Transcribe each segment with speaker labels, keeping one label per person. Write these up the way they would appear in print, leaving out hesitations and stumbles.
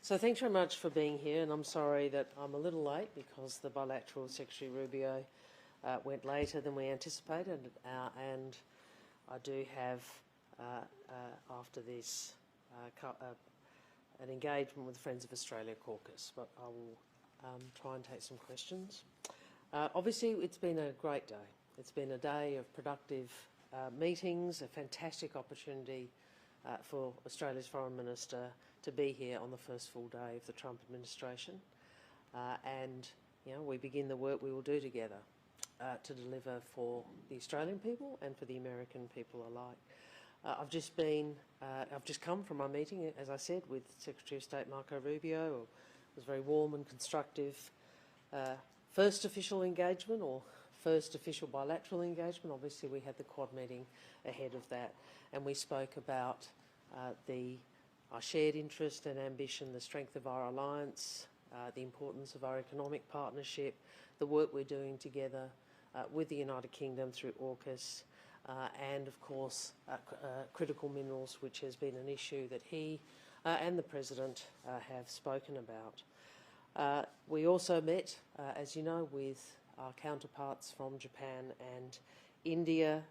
Speaker 1: So thanks very much for being here, and I'm sorry that I'm a little late because the bilateral Secretary Rubio went later than we anticipated, and I do have, after this, an engagement with the Friends of Australia caucus, but I will try and take some questions. Obviously, it's been a great day. It's been a day of productive meetings, a fantastic opportunity for Australia's Foreign Minister to be here on the first full day of the Trump administration. And, you know, we begin the work we will do together to deliver for the Australian people and for the American people alike. I've just come from my meeting, as I said, with Secretary of State Marco Rubio. It was very warm and constructive. First official engagement, or first official bilateral engagement. Obviously, we had the Quad meeting ahead of that, and we spoke about our shared interest and ambition, the strength of our alliance, the importance of our economic partnership, the work we're doing together with the United Kingdom through AUKUS, and of course critical minerals, which has been an issue that he and the President have spoken about. We also met, as you know, with our counterparts from Japan and India,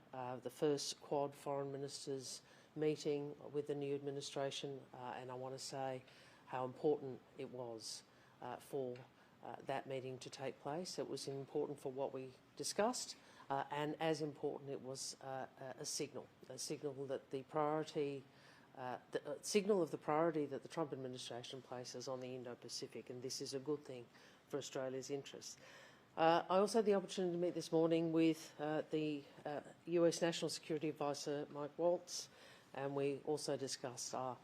Speaker 1: the first Quad foreign ministers meeting with the new administration, and I want to say how important it was for that meeting to take place. It was important for what we discussed, and as important, it was a signal that the priority, signal of the priority that the Trump administration places on the Indo-Pacific, and this is a good thing for Australia's interests. I also had the opportunity to meet this morning with the US National Security Advisor, Mike Waltz, and we also discussed our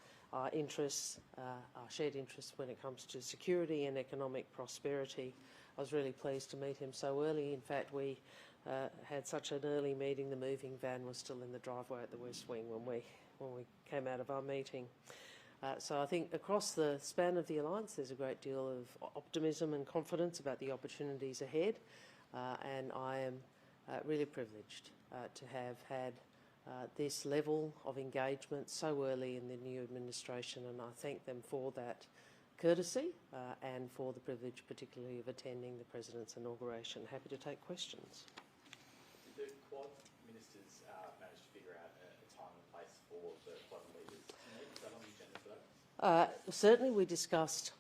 Speaker 1: interests, our shared interests when it comes to security and economic prosperity. I was really pleased to meet him so early. In fact, we had such an early meeting, the moving van was still in the driveway at the West Wing when we came out of our meeting. So I think across the span of the alliance there's a great deal of optimism and confidence about the opportunities ahead, and I am really privileged to have had this level of engagement so early in the new administration, and I thank them for that courtesy and for the privilege particularly of attending the President's inauguration. Happy to take questions.
Speaker 2: Did the Quad ministers manage to figure out a time and place for the Quad leaders to meet? Is that on the agenda for that?
Speaker 1: Certainly we discussed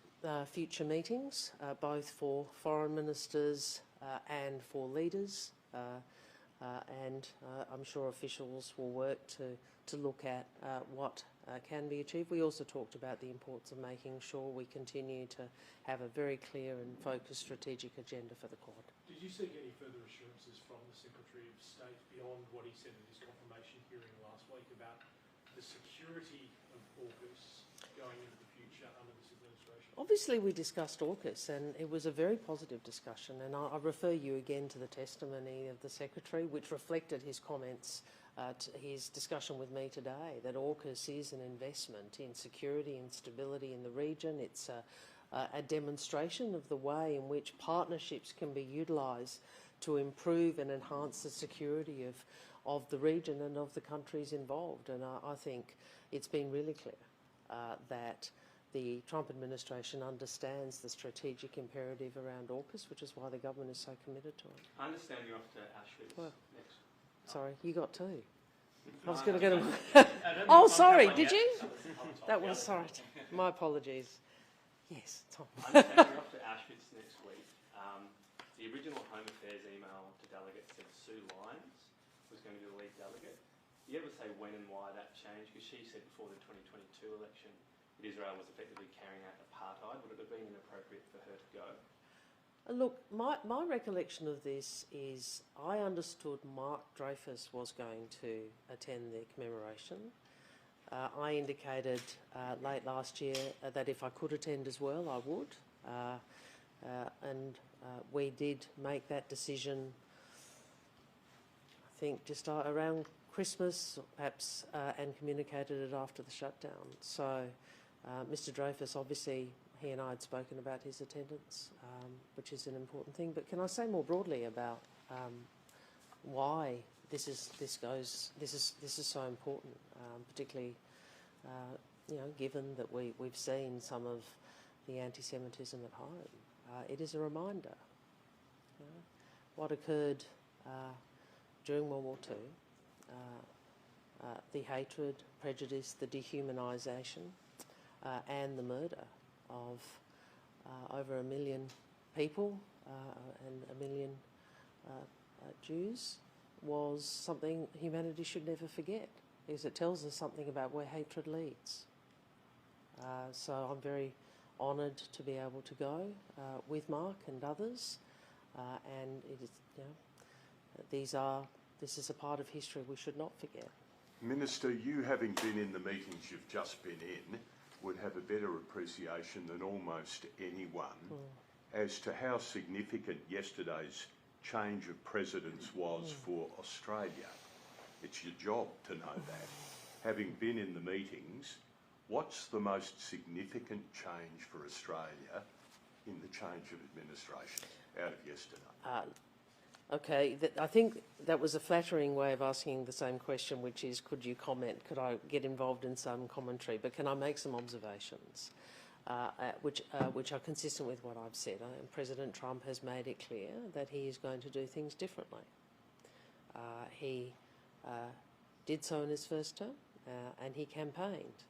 Speaker 1: future meetings, both for foreign ministers and for leaders. And I'm sure officials will work to look at what can be achieved. We also talked about the importance of making sure we continue to have a very clear and focused strategic agenda for the Quad.
Speaker 3: Did you seek any further assurances from the Secretary of State beyond what he said at his confirmation hearing last week about the security of AUKUS going into the future under this administration?
Speaker 1: Obviously we discussed AUKUS, and it was a very positive discussion, and I refer you again to the testimony of the Secretary, which reflected his comments to his discussion with me today, that AUKUS is an investment in security and stability in the region. It's a demonstration of the way in which partnerships can be utilised to improve and enhance the security of the region and of the countries involved. And I think it's been really clear that the Trump administration understands the strategic imperative around AUKUS, which is why the government is so committed to it.
Speaker 2: I understand you're off to Auschwitz next.
Speaker 1: Sorry, you got two. I was going to get them. Oh, sorry, did you? That was, sorry, my apologies. Yes, Tom.
Speaker 2: I understand you're off to Auschwitz next week. The original Home Affairs email to delegates said Sue Lyons was going to be the lead delegate. Do you ever say when and why that changed? Because she said before the 2022 election that Israel was effectively carrying out apartheid. Would it have been inappropriate for her to go?
Speaker 1: Look, my recollection of this is I understood Mark Dreyfus was going to attend the commemoration. I indicated late last year that if I could attend as well, I would. And we did make that decision, I think, just around Christmas, perhaps, and communicated it after the shutdown. So Mr Dreyfus, obviously, he and I had spoken about his attendance, which is an important thing. But can I say more broadly about why this is so important, particularly given that we've seen some of the anti-Semitism at home. It is a reminder. What occurred during World War II, the hatred, prejudice, the dehumanisation, and the murder of over 1 million people and 1 million Jews was something humanity should never forget, because it tells us something about where hatred leads. So I'm very honoured to be able to go with Mark and others, and it is, this is a part of history we should not forget.
Speaker 4: Minister, you having been in the meetings you've just been in would have a better appreciation than almost anyone as to how significant yesterday's change of presidents was for Australia. It's your job to know that. Having been in the meetings, what's the most significant change for Australia in the change of administration out of yesterday?
Speaker 1: Okay, I think that was a flattering way of asking the same question, which is, could you comment? Could I get involved in some commentary? But can I make some observations which are consistent with what I've said? President Trump has made it clear that he is going to do things differently. He did so in his first term, and he campaigned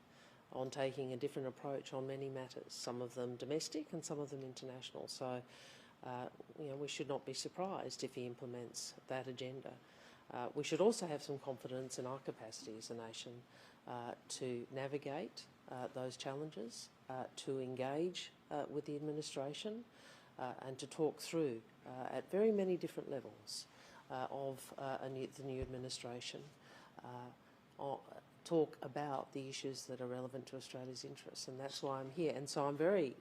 Speaker 1: on taking a different approach on many matters, some of them domestic and some of them international. So, we should not be surprised if he implements that agenda. We should also have some confidence in our capacity as a nation to navigate those challenges, to engage with the administration and to talk through at very many different levels of the new administration, talk about the issues that are relevant to Australia's interests, and that's why I'm here. And so I'm very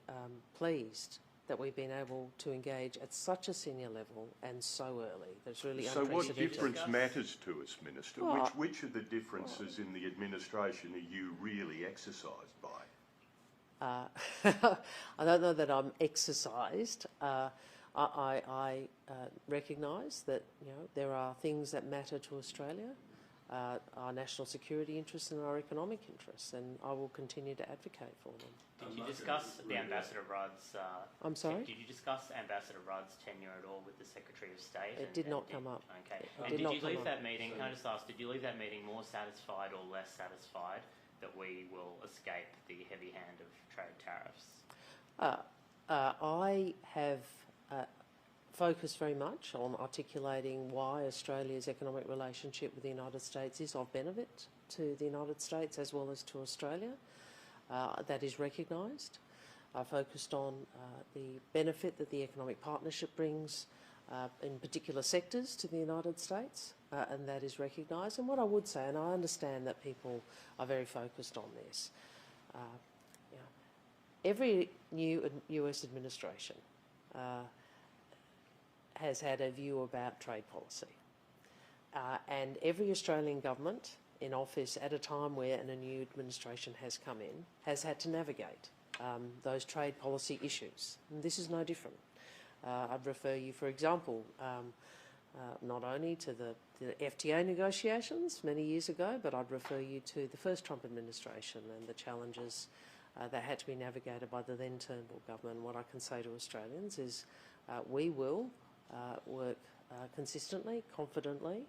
Speaker 1: pleased that we've been able to engage at such a senior level and so early. There's really
Speaker 4: so
Speaker 1: unprecedented.
Speaker 4: what difference matters to us, Minister?
Speaker 1: Well,
Speaker 4: which of the differences in the administration are you really exercised by?
Speaker 1: I don't know that I'm exercised. I recognise that there are things that matter to Australia, our national security interests and our economic interests, and I will continue to advocate for them.
Speaker 5: Did you discuss the Ambassador Rudd's...
Speaker 1: I'm sorry?
Speaker 5: Did you discuss Ambassador Rudd's tenure at all with the Secretary of State?
Speaker 1: It did not come up.
Speaker 5: Okay.
Speaker 1: It
Speaker 5: And
Speaker 1: did
Speaker 5: did
Speaker 1: not
Speaker 5: you
Speaker 1: come
Speaker 5: leave
Speaker 1: up.
Speaker 5: that meeting, can I just ask, did you leave that meeting more satisfied or less satisfied that we will escape the heavy hand of trade tariffs?
Speaker 1: I have focused very much on articulating why Australia's economic relationship with the United States is of benefit to the United States as well as to Australia. That is recognised. I focused on the benefit that the economic partnership brings in particular sectors to the United States, and that is recognised. And what I would say, and I understand that people are very focused on this, every new US administration has had a view about trade policy. And every Australian government in office at a time where a new administration has come in has had to navigate those trade policy issues. And this is no different. I'd refer you, for example, not only to the FTA negotiations many years ago, but I'd refer you to the first Trump administration and the challenges that had to be navigated by the then Turnbull government. What I can say to Australians is we will work consistently, confidently,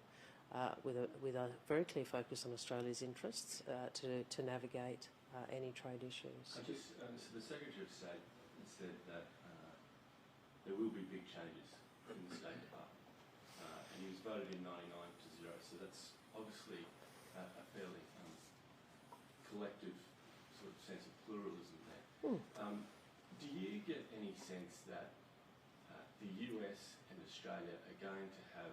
Speaker 1: with a very clear focus on Australia's interests to navigate any trade issues.
Speaker 6: So the Secretary of State has said that there will be big changes in the State Department, and he was voted in 99-0. So that's obviously a fairly collective sort of sense of pluralism there. Do you get any sense that the US and Australia are going to have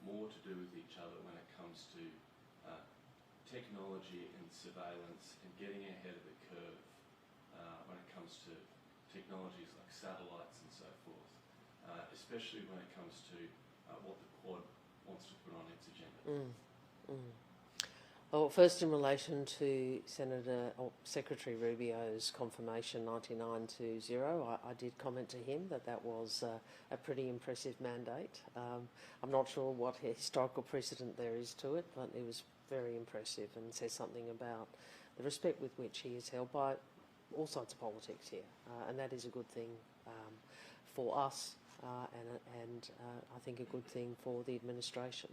Speaker 6: more to do with each other when it comes to technology and surveillance and getting ahead of the curve when it comes to technologies like satellites and so forth, especially when it comes to what the Quad wants to put on its agenda?
Speaker 1: Well, first in relation to Secretary Rubio's confirmation 99-0, I did comment to him that was a pretty impressive mandate. I'm not sure what historical precedent there is to it, but it was very impressive and says something about the respect with which he is held by all sides of politics here, and that is a good thing for us, and I think a good thing for the administration.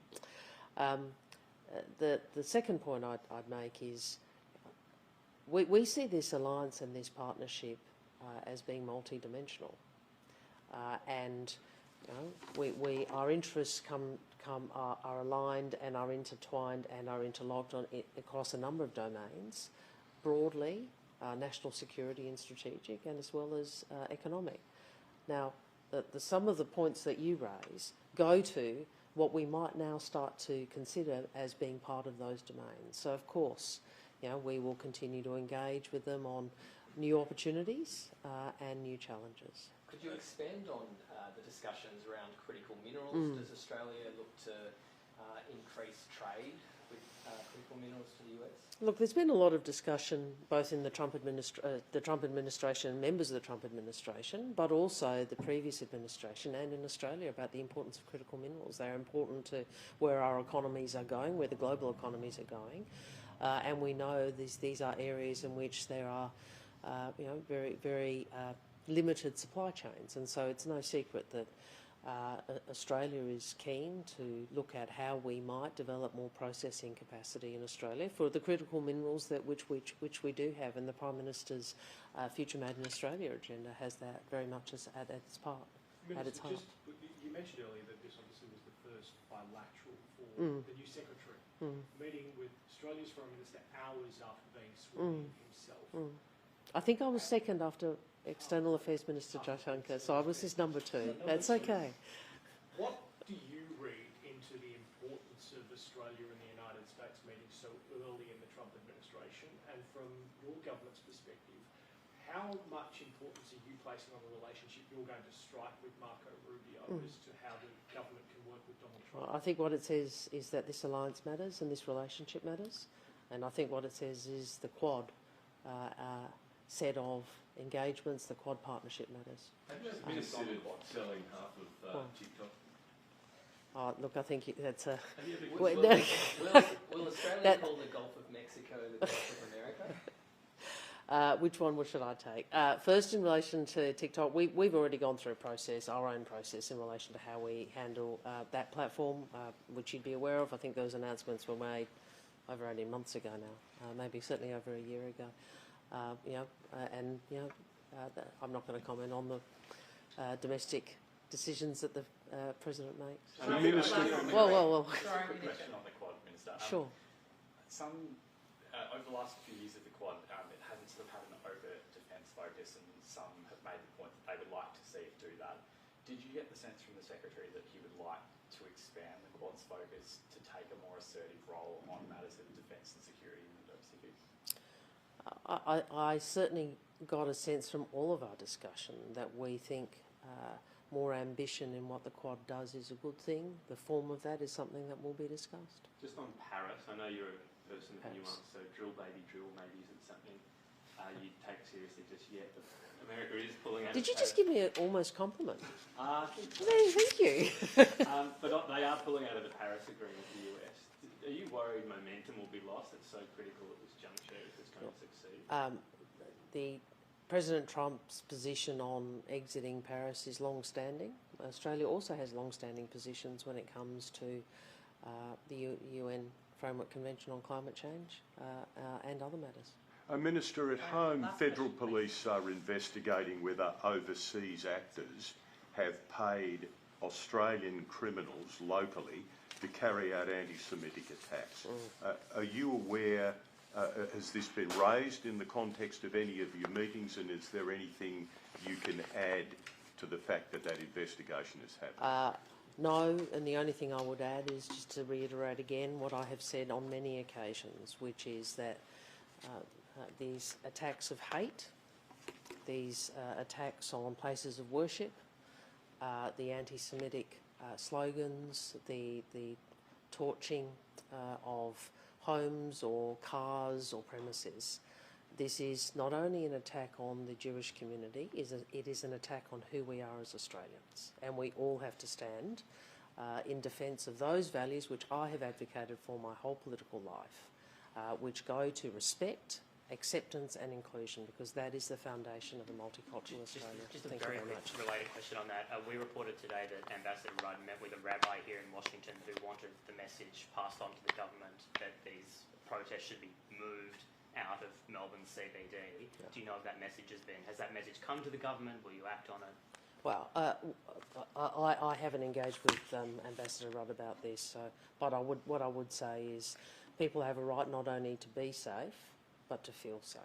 Speaker 1: The second point I'd make is we see this alliance and this partnership as being multidimensional, and our interests are aligned and are intertwined and are interlocked across a number of domains, broadly, national security and strategic, and as well as economic. Now, some of the points that you raise go to what we might now start to consider as being part of those domains. So, of course, we will continue to engage with them on new opportunities and new challenges.
Speaker 7: Could you expand on the discussions around critical minerals? Does Australia look to increase trade with critical minerals to the US?
Speaker 1: Look, there's been a lot of discussion both in the Trump administration and members of the Trump administration, but also the previous administration and in Australia about the importance of critical minerals. They're important to where our economies are going, where the global economies are going, and we know these are areas in which there are, very, very limited supply chains, and so it's no secret that Australia is keen to look at how we might develop more processing capacity in Australia for the critical minerals which we do have, and the Prime Minister's Future Made in Australia agenda has that very much at its heart.
Speaker 3: You mentioned earlier that this obviously was the first bilateral for the new Secretary, meeting with Australia's Foreign Minister hours after being sworn in himself.
Speaker 1: I think I was second after External Affairs Minister Jaishankar, so I was his number two. That's okay.
Speaker 3: What do you read into the importance of Australia and the United States meeting so early in the Trump administration? And from your government's perspective, how much importance are you placing on the relationship you're going to strike with Marco Rubio as to how the government can work with Donald Trump?
Speaker 1: Well, I think what it says is that this alliance matters and this relationship matters, and I think what it says is the Quad set of engagements, the Quad partnership matters.
Speaker 6: Have you ever considered selling half of TikTok?
Speaker 1: Look, I think that's a...
Speaker 6: Have you ever
Speaker 7: Will Australia call the Gulf of Mexico the Gulf of America?
Speaker 1: Which one should I take? First, in relation to TikTok, we've already gone through a process, our own process, in relation to how we handle that platform, which you'd be aware of. I think those announcements were made over 18 months ago now, maybe certainly over a year ago. I'm not going to comment on the domestic decisions that the President makes. Well.
Speaker 8: Sorry, quick question on the Quad, Minister.
Speaker 1: Sure.
Speaker 8: Over the last few years of the Quad, it hasn't sort of had an overt defence focus, and some have made the point that they would like to see it do that. Did you get the sense from the Secretary that he would like to expand the Quad's focus to take a more assertive role on matters of defence and security in the Indo-Pacific?
Speaker 1: I certainly got a sense from all of our discussion that we think more ambition in what the Quad does is a good thing. The form of that is something that will be discussed.
Speaker 2: Just on Paris, I know you're a person of nuance, so drill baby drill maybe isn't something you take seriously just yet, but America is pulling out.
Speaker 1: Did you just give me an almost compliment?
Speaker 2: Thank
Speaker 1: you.
Speaker 2: But they are pulling out of the Paris Agreement with the US. Are you worried momentum will be lost? It's so critical at this juncture if it's going to succeed.
Speaker 1: The President Trump's position on exiting Paris is long-standing. Australia also has long-standing positions when it comes to the UN Framework Convention on Climate Change and other matters.
Speaker 4: Minister, at home, federal police are investigating whether overseas actors have paid Australian criminals locally to carry out anti-Semitic attacks. Are you aware, has this been raised in the context of any of your meetings, and is there anything you can add to the fact that that investigation has happened?
Speaker 1: No, and the only thing I would add is just to reiterate again what I have said on many occasions, which is that these attacks of hate, these attacks on places of worship, the anti-Semitic slogans, the torching of homes or cars or premises, this is not only an attack on the Jewish community, it is an attack on who we are as Australians. And we all have to stand in defence of those values which I have advocated for my whole political life, which go to respect acceptance and inclusion, because that is the foundation of a multicultural Australia.
Speaker 5: Just a
Speaker 1: Thank you
Speaker 5: very
Speaker 1: very
Speaker 5: quick
Speaker 1: much.
Speaker 5: related question on that. We reported today that Ambassador Rudd met with a rabbi here in Washington who wanted the message passed on to the government that these protests should be moved out of Melbourne CBD.
Speaker 1: Yeah.
Speaker 5: Do you know if that message has that message come to the government? Will you act on it?
Speaker 1: Well, I haven't engaged with Ambassador Rudd about this, so, but what I would say is people have a right not only to be safe, but to feel safe.